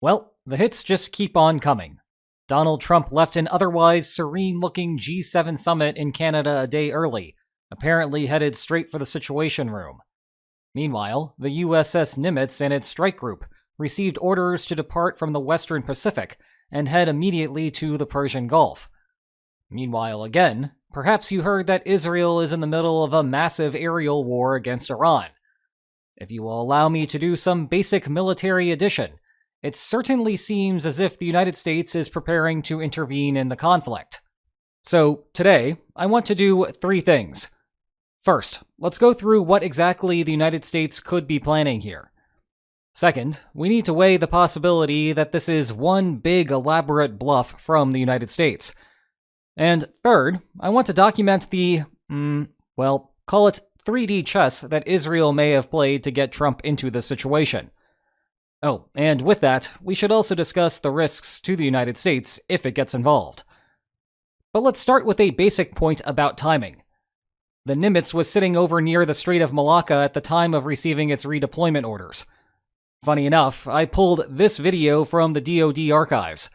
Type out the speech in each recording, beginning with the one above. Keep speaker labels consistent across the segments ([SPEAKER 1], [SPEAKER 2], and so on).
[SPEAKER 1] Well, the hits just keep on coming. Donald Trump left an otherwise serene-looking G7 summit in Canada a day early, apparently headed straight for the Situation Room. Meanwhile, the USS Nimitz and its strike group received orders to depart from the Western Pacific and head immediately to the Persian Gulf. Meanwhile, again, perhaps you heard that Israel is in the middle of a massive aerial war against Iran. If you will allow me to do some basic military addition, it certainly seems as if the United States is preparing to intervene in the conflict. So, today, I want to do 3 things. First, let's go through what exactly the United States could be planning here. Second, we need to weigh the possibility that this is one big elaborate bluff from the United States. And third, I want to document the, call it 3D chess that Israel may have played to get Trump into this situation. Oh, and with that, we should also discuss the risks to the United States if it gets involved. But let's start with a basic point about timing. The Nimitz was sitting over near the Strait of Malacca at the time of receiving its redeployment orders. Funny enough, I pulled this video from the DoD archives.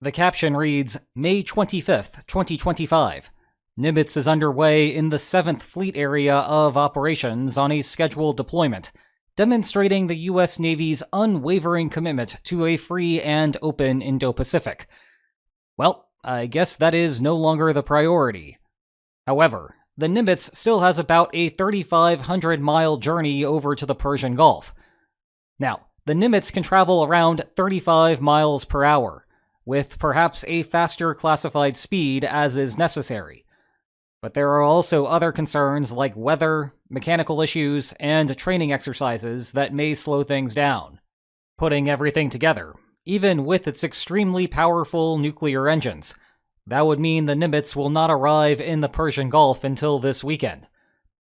[SPEAKER 1] The caption reads, May 25th, 2025. Nimitz is underway in the 7th Fleet area of operations on a scheduled deployment, demonstrating the U.S. Navy's unwavering commitment to a free and open Indo-Pacific. Well, I guess that is no longer the priority. However, the Nimitz still has about a 3,500-mile journey over to the Persian Gulf. Now, the Nimitz can travel around 35 miles per hour, with perhaps a faster classified speed as is necessary. But there are also other concerns like weather, mechanical issues, and training exercises that may slow things down. Putting everything together, even with its extremely powerful nuclear engines, that would mean the Nimitz will not arrive in the Persian Gulf until this weekend.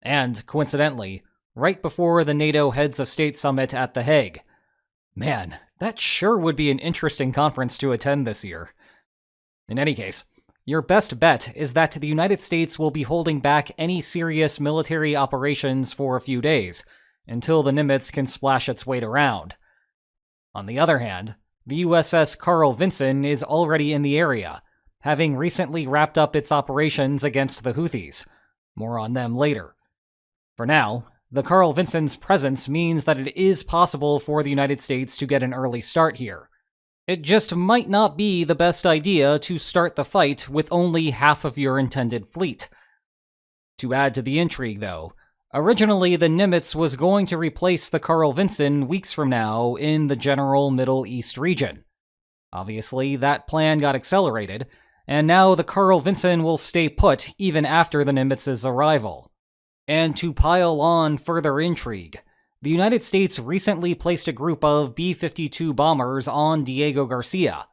[SPEAKER 1] And, coincidentally, right before the NATO Heads of State Summit at The Hague. Man, that sure would be an interesting conference to attend this year. In any case, your best bet is that the United States will be holding back any serious military operations for a few days, until the Nimitz can splash its weight around. On the other hand, the USS Carl Vinson is already in the area, having recently wrapped up its operations against the Houthis. More on them later. For now, the Carl Vinson's presence means that it is possible for the United States to get an early start here. It just might not be the best idea to start the fight with only half of your intended fleet. To add to the intrigue, though, originally the Nimitz was going to replace the Carl Vinson weeks from now in the general Middle East region. Obviously, that plan got accelerated, and now the Carl Vinson will stay put even after the Nimitz's arrival. And to pile on further intrigue, the United States recently placed a group of B-52 bombers on Diego Garcia.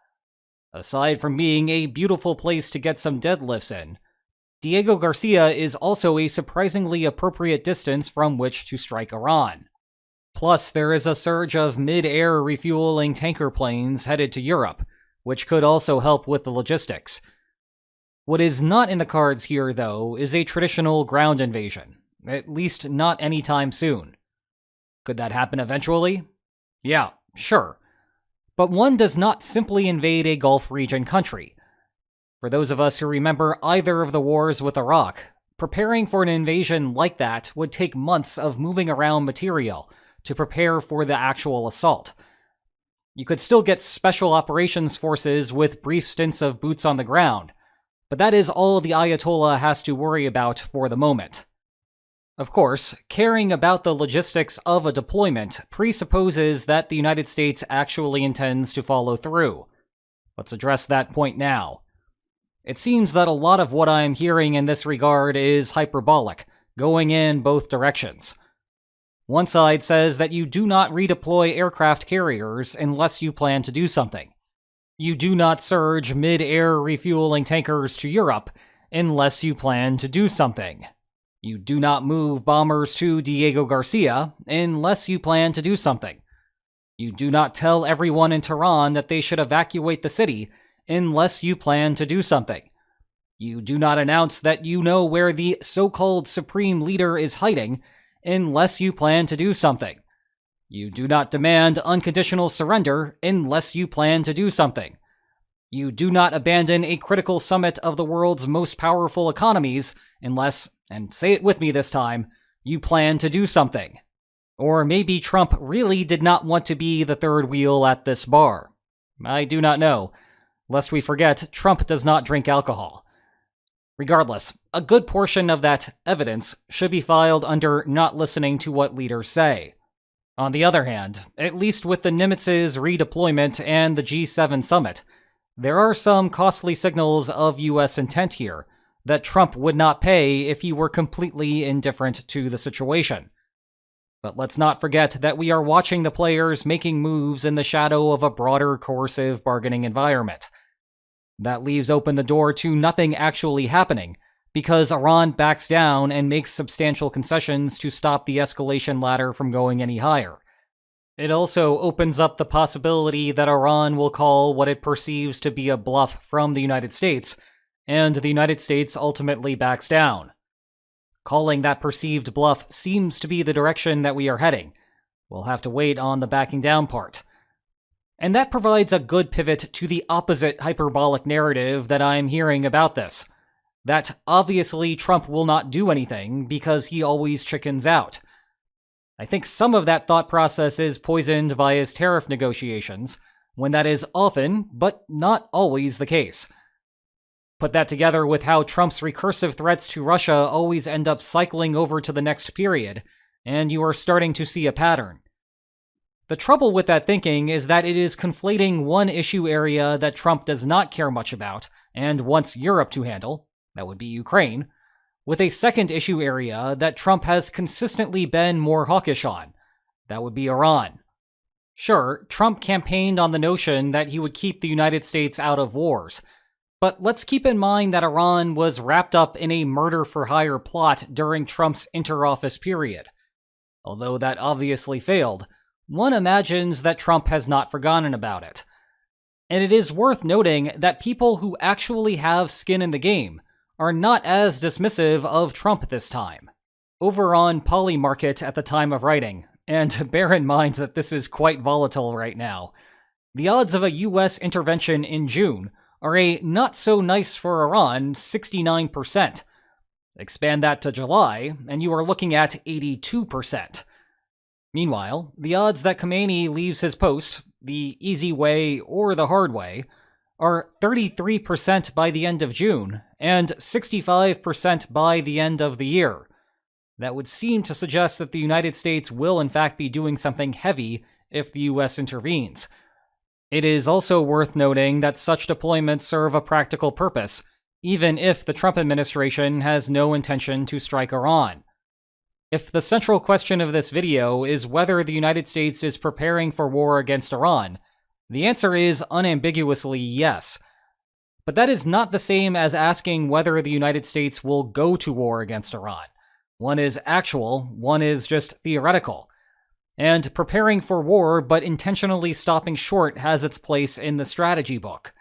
[SPEAKER 1] Aside from being a beautiful place to get some deadlifts in, Diego Garcia is also a surprisingly appropriate distance from which to strike Iran. Plus, there is a surge of mid-air refueling tanker planes headed to Europe, which could also help with the logistics. What is not in the cards here, though, is a traditional ground invasion, at least not anytime soon. Could that happen eventually? Yeah, sure. But one does not simply invade a Gulf region country. For those of us who remember either of the wars with Iraq, preparing for an invasion like that would take months of moving around material to prepare for the actual assault. You could still get special operations forces with brief stints of boots on the ground, but that is all the Ayatollah has to worry about for the moment. Of course, caring about the logistics of a deployment presupposes that the United States actually intends to follow through. Let's address that point now. It seems that a lot of what I'm hearing in this regard is hyperbolic, going in both directions. One side says that you do not redeploy aircraft carriers unless you plan to do something. You do not surge mid-air refueling tankers to Europe unless you plan to do something. You do not move bombers to Diego Garcia unless you plan to do something. You do not tell everyone in Tehran that they should evacuate the city unless you plan to do something. You do not announce that you know where the so-called supreme leader is hiding unless you plan to do something. You do not demand unconditional surrender unless you plan to do something. You do not abandon a critical summit of the world's most powerful economies unless, and say it with me this time, you plan to do something. Or maybe Trump really did not want to be the third wheel at this bar. I do not know. Lest we forget, Trump does not drink alcohol. Regardless, a good portion of that evidence should be filed under not listening to what leaders say. On the other hand, at least with the Nimitz's redeployment and the G7 summit, there are some costly signals of U.S. intent here that Trump would not pay if he were completely indifferent to the situation. But let's not forget that we are watching the players making moves in the shadow of a broader coercive bargaining environment. That leaves open the door to nothing actually happening, because Iran backs down and makes substantial concessions to stop the escalation ladder from going any higher. It also opens up the possibility that Iran will call what it perceives to be a bluff from the United States, and the United States ultimately backs down. Calling that perceived bluff seems to be the direction that we are heading. We'll have to wait on the backing down part. And that provides a good pivot to the opposite hyperbolic narrative that I'm hearing about this. That obviously Trump will not do anything because he always chickens out. I think some of that thought process is poisoned by his tariff negotiations, when that is often, but not always, the case. Put that together with how Trump's recursive threats to Russia always end up cycling over to the next period, and you are starting to see a pattern. The trouble with that thinking is that it is conflating one issue area that Trump does not care much about and wants Europe to handle, that would be Ukraine, with a second issue area that Trump has consistently been more hawkish on, that would be Iran. Sure, Trump campaigned on the notion that he would keep the United States out of wars, but let's keep in mind that Iran was wrapped up in a murder-for-hire plot during Trump's inter-office period. Although that obviously failed, one imagines that Trump has not forgotten about it. And it is worth noting that people who actually have skin in the game are not as dismissive of Trump this time. Over on Polymarket at the time of writing, and bear in mind that this is quite volatile right now, the odds of a US intervention in June are a not-so-nice-for-Iran 69%. Expand that to July, and you are looking at 82%. Meanwhile, the odds that Khamenei leaves his post, the easy way or the hard way, are 33% by the end of June, and 65% by the end of the year. That would seem to suggest that the United States will in fact be doing something heavy if the US intervenes. It is also worth noting that such deployments serve a practical purpose, even if the Trump administration has no intention to strike Iran. If the central question of this video is whether the United States is preparing for war against Iran, the answer is unambiguously yes. But that is not the same as asking whether the United States will go to war against Iran. One is actual, one is just theoretical. And preparing for war but intentionally stopping short has its place in the strategy book.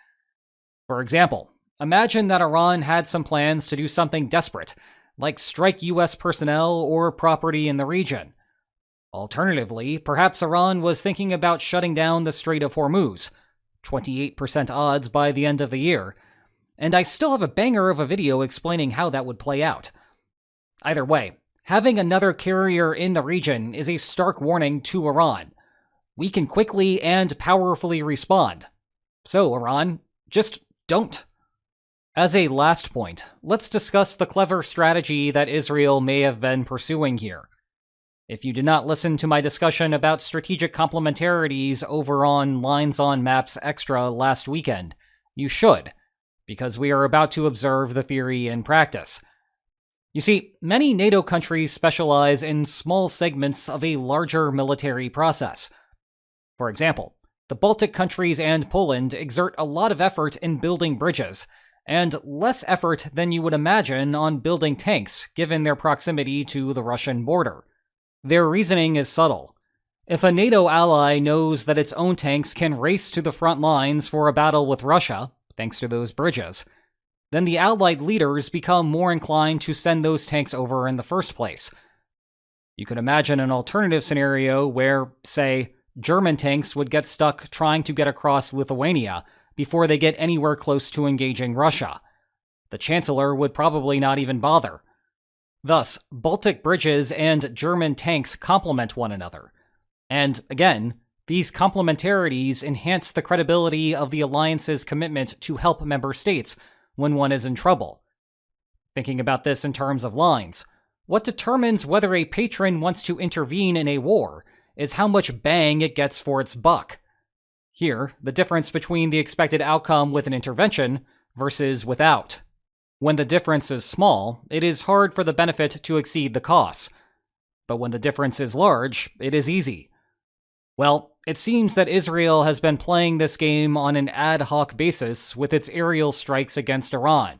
[SPEAKER 1] For example, imagine that Iran had some plans to do something desperate, like strike US personnel or property in the region. Alternatively, perhaps Iran was thinking about shutting down the Strait of Hormuz, 28% odds by the end of the year, and I still have a banger of a video explaining how that would play out. Either way, having another carrier in the region is a stark warning to Iran. We can quickly and powerfully respond. So, Iran, just don't. As a last point, let's discuss the clever strategy that Israel may have been pursuing here. If you did not listen to my discussion about strategic complementarities over on Lines on Maps Extra last weekend, you should, because we are about to observe the theory in practice. You see, many NATO countries specialize in small segments of a larger military process. For example, the Baltic countries and Poland exert a lot of effort in building bridges, and less effort than you would imagine on building tanks, given their proximity to the Russian border. Their reasoning is subtle. If a NATO ally knows that its own tanks can race to the front lines for a battle with Russia, thanks to those bridges, then the Allied leaders become more inclined to send those tanks over in the first place. You could imagine an alternative scenario where, say, German tanks would get stuck trying to get across Lithuania before they get anywhere close to engaging Russia. The Chancellor would probably not even bother. Thus, Baltic bridges and German tanks complement one another. And, again, these complementarities enhance the credibility of the alliance's commitment to help member states when one is in trouble. Thinking about this in terms of lines, what determines whether a patron wants to intervene in a war is how much bang it gets for its buck. Here, the difference between the expected outcome with an intervention versus without. When the difference is small, it is hard for the benefit to exceed the costs. But when the difference is large, it is easy. Well, it seems that Israel has been playing this game on an ad hoc basis with its aerial strikes against Iran.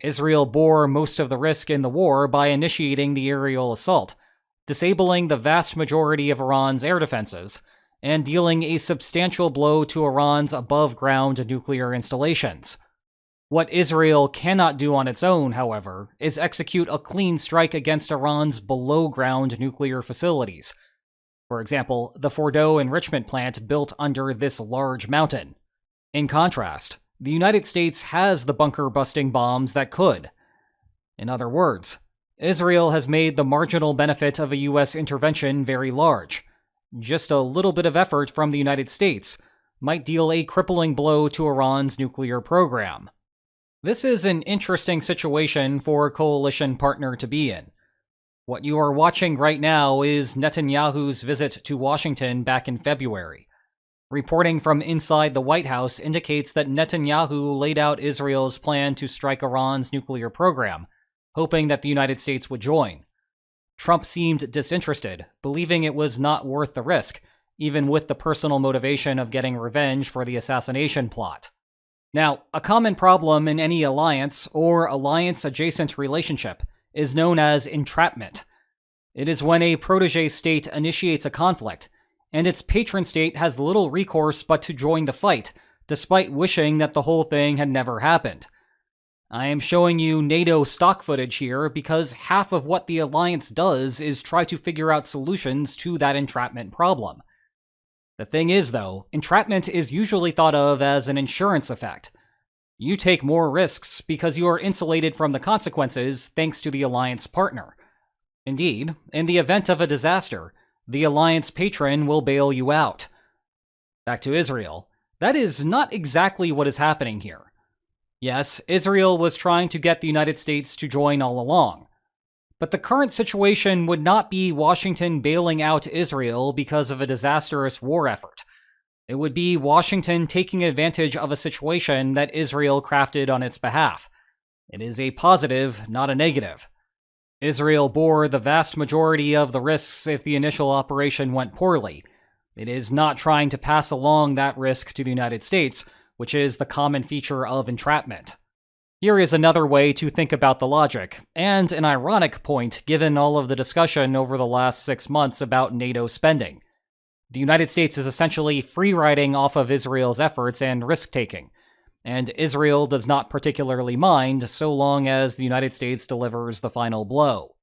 [SPEAKER 1] Israel bore most of the risk in the war by initiating the aerial assault, disabling the vast majority of Iran's air defenses, and dealing a substantial blow to Iran's above-ground nuclear installations. What Israel cannot do on its own, however, is execute a clean strike against Iran's below-ground nuclear facilities. For example, the Fordo enrichment plant built under this large mountain. In contrast, the United States has the bunker-busting bombs that could. In other words, Israel has made the marginal benefit of a U.S. intervention very large. Just a little bit of effort from the United States might deal a crippling blow to Iran's nuclear program. This is an interesting situation for a coalition partner to be in. What you are watching right now is Netanyahu's visit to Washington back in February. Reporting from inside the White House indicates that Netanyahu laid out Israel's plan to strike Iran's nuclear program, hoping that the United States would join. Trump seemed disinterested, believing it was not worth the risk, even with the personal motivation of getting revenge for the assassination plot. Now, a common problem in any alliance or alliance-adjacent relationship is known as entrapment. It is when a protege state initiates a conflict, and its patron state has little recourse but to join the fight, despite wishing that the whole thing had never happened. I am showing you NATO stock footage here because half of what the alliance does is try to figure out solutions to that entrapment problem. The thing is, though, entrapment is usually thought of as an insurance effect. You take more risks because you are insulated from the consequences thanks to the alliance partner. Indeed, in the event of a disaster, the alliance patron will bail you out. Back to Israel. That is not exactly what is happening here. Yes, Israel was trying to get the United States to join all along. But the current situation would not be Washington bailing out Israel because of a disastrous war effort. It would be Washington taking advantage of a situation that Israel crafted on its behalf. It is a positive, not a negative. Israel bore the vast majority of the risks if the initial operation went poorly. It is not trying to pass along that risk to the United States, which is the common feature of entrapment. Here is another way to think about the logic, and an ironic point given all of the discussion over the last 6 months about NATO spending. The United States is essentially free-riding off of Israel's efforts and risk-taking, and Israel does not particularly mind so long as the United States delivers the final blow.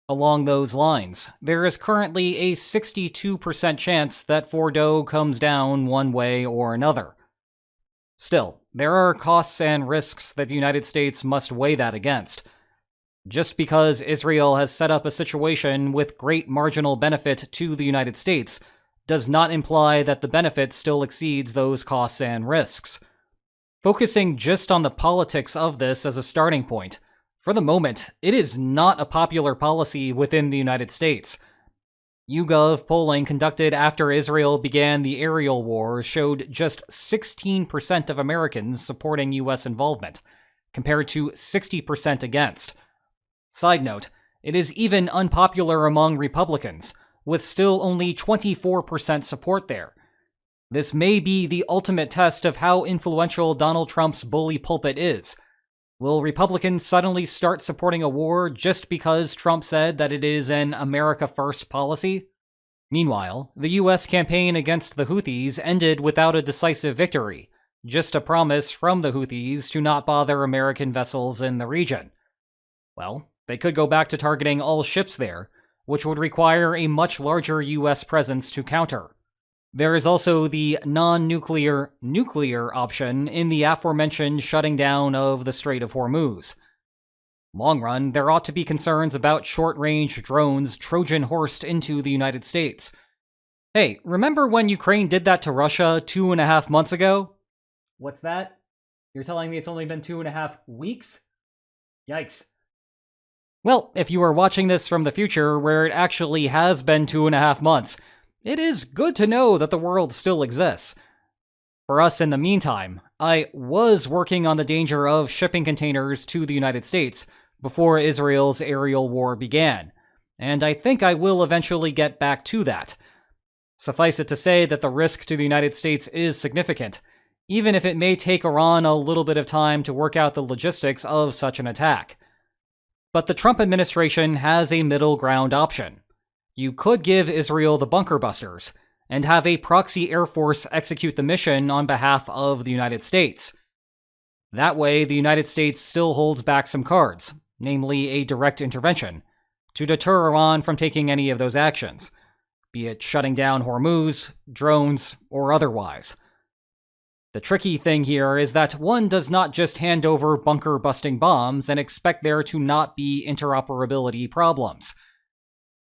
[SPEAKER 1] Along those lines, there is currently a 62% chance that Fordo comes down one way or another. Still, there are costs and risks that the United States must weigh that against. Just because Israel has set up a situation with great marginal benefit to the United States does not imply that the benefit still exceeds those costs and risks. Focusing just on the politics of this as a starting point, for the moment, it is not a popular policy within the United States. YouGov polling conducted after Israel began the aerial war showed just 16% of Americans supporting U.S. involvement, compared to 60% against. Side note, it is even unpopular among Republicans, with still only 24% support there. This may be the ultimate test of how influential Donald Trump's bully pulpit is. Will Republicans suddenly start supporting a war just because Trump said that it is an America First policy? Meanwhile, the U.S. campaign against the Houthis ended without a decisive victory, just a promise from the Houthis to not bother American vessels in the region. Well, they could go back to targeting all ships there, which would require a much larger US presence to counter. There is also the non-nuclear nuclear option in the aforementioned shutting down of the Strait of Hormuz. Long run, there ought to be concerns about short-range drones Trojan horsed into the United States. Hey, remember when Ukraine did that to Russia 2.5 months ago? What's that? You're telling me it's only been 2.5 weeks? Yikes. Well, if you are watching this from the future, where it actually has been 2.5 months, it is good to know that the world still exists. For us in the meantime, I was working on the danger of shipping containers to the United States before Israel's aerial war began, and I think I will eventually get back to that. Suffice it to say that the risk to the United States is significant, even if it may take Iran a little bit of time to work out the logistics of such an attack. But the Trump administration has a middle ground option. You could give Israel the bunker busters and have a proxy air force execute the mission on behalf of the United States. That way, the United States still holds back some cards, namely a direct intervention, to deter Iran from taking any of those actions, be it shutting down Hormuz, drones, or otherwise. The tricky thing here is that one does not just hand over bunker-busting bombs and expect there to not be interoperability problems.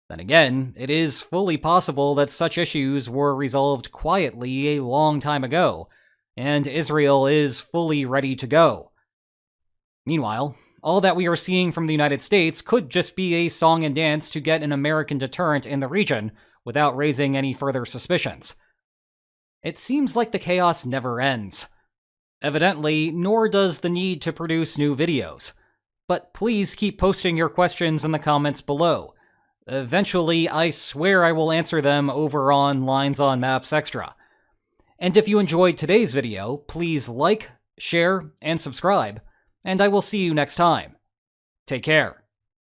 [SPEAKER 1] Then again, it is fully possible that such issues were resolved quietly a long time ago, and Israel is fully ready to go. Meanwhile, all that we are seeing from the United States could just be a song and dance to get an American deterrent in the region without raising any further suspicions. It seems like the chaos never ends. Evidently, nor does the need to produce new videos. But please keep posting your questions in the comments below. Eventually, I swear I will answer them over on Lines on Maps Extra. And if you enjoyed today's video, please like, share, and subscribe, and I will see you next time. Take care.